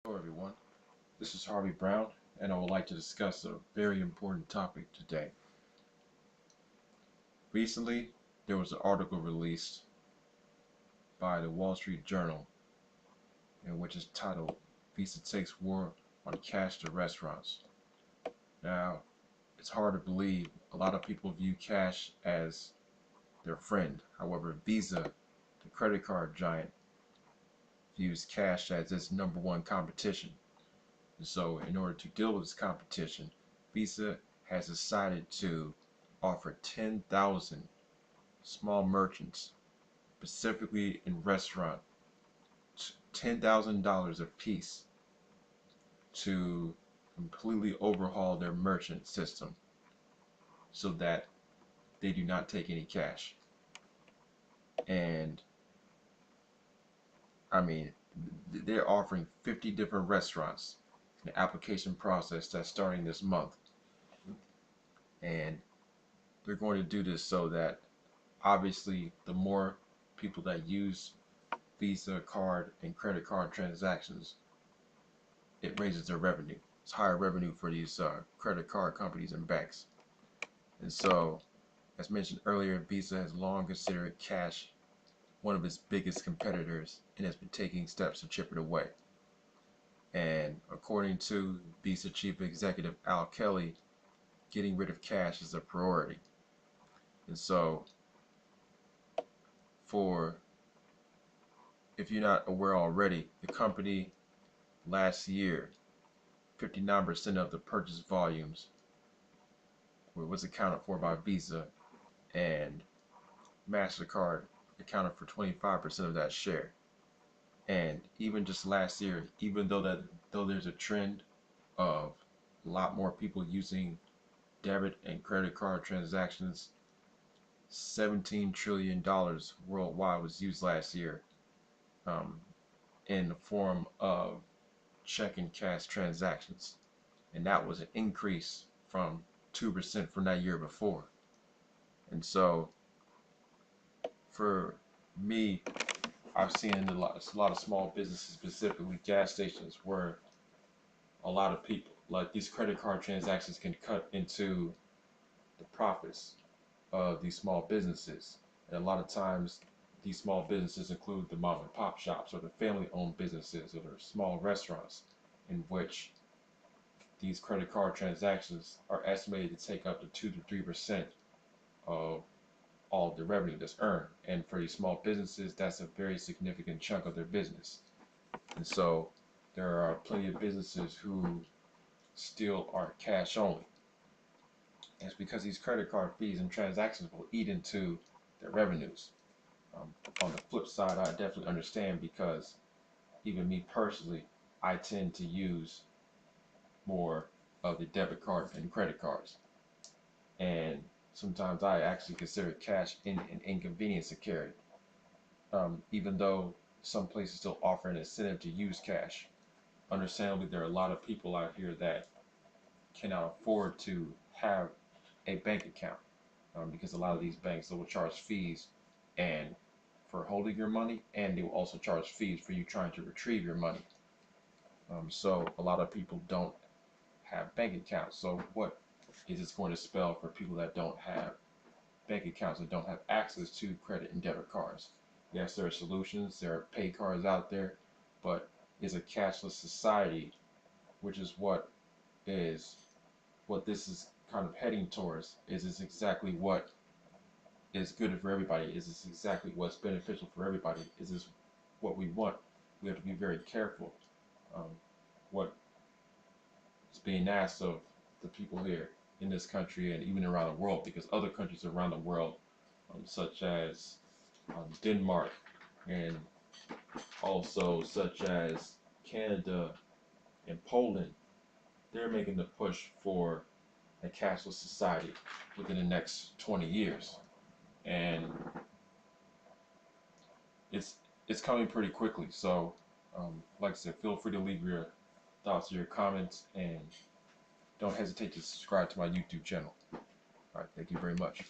Hello everyone, this is Harvey Brown and I would like to discuss a very important topic today. Recently, there was an article released by the Wall Street Journal in which is titled Visa Takes War on Cash to Restaurants. Now, it's hard to believe a lot of people view cash as their friend. However, Visa, the credit card giant, views cash as its number one competition. And so, in order to deal with this competition, Visa has decided to offer 10,000 small merchants, specifically in restaurant, $10,000 apiece to completely overhaul their merchant system so that they do not take any cash. And I mean, they're offering 50 different restaurants an application process that's starting this month. And they're going to do this so that obviously the more people that use Visa card and credit card transactions, it raises their revenue. It's higher revenue for these credit card companies and banks. And so, as mentioned earlier, Visa has long considered cash one of its biggest competitors and has been taking steps to chip it away. And according to Visa Chief Executive Al Kelly, getting rid of cash is a priority. And so, for if you're not aware already, the company last year, 59% of the purchase volumes was accounted for by Visa, and MasterCard accounted for 25% of that share. And even just last year, even though there's a trend of a lot more people using debit and credit card transactions, $17 trillion worldwide was used last year um, in the form of check and cash transactions. And that was an increase from 2% from that year before. And so for me, I've seen a lot of small businesses, specifically gas stations, where a lot of people, like these credit card transactions, can cut into the profits of these small businesses. And a lot of times, these small businesses include the mom and pop shops or the family-owned businesses or the small restaurants, in which these credit card transactions are estimated to take up to 2 to 3% of all of the revenue that's earned. And for these small businesses, that's a very significant chunk of their business. And so there are plenty of businesses who still are cash only. And it's because these credit card fees and transactions will eat into their revenues. On the flip side, I definitely understand, because even me personally, I tend to use more of the debit card and credit cards. And sometimes I actually consider cash an inconvenience to carry, even though some places still offer an incentive to use cash. Understandably, there are a lot of people out here that cannot afford to have a bank account, because a lot of these banks, they will charge fees and for holding your money, and they will also charge fees for you trying to retrieve your money. So a lot of people don't have bank accounts. So what is this going to spell for people that don't have bank accounts and don't have access to credit and debit cards? Yes, there are solutions. There are pay cards out there, but it's a cashless society, which is is what this is kind of heading towards. Is this exactly what is good for everybody? Is this exactly what's beneficial for everybody? Is this what we want? We have to be very careful what is being asked of the people here in this country and even around the world, because other countries around the world, such as Denmark and also such as Canada and Poland, they're making the push for a cashless society within the next 20 years. And it's it's coming pretty quickly. So, like I said, feel free to leave your thoughts or your comments, and don't hesitate to subscribe to my YouTube channel. All right, thank you very much.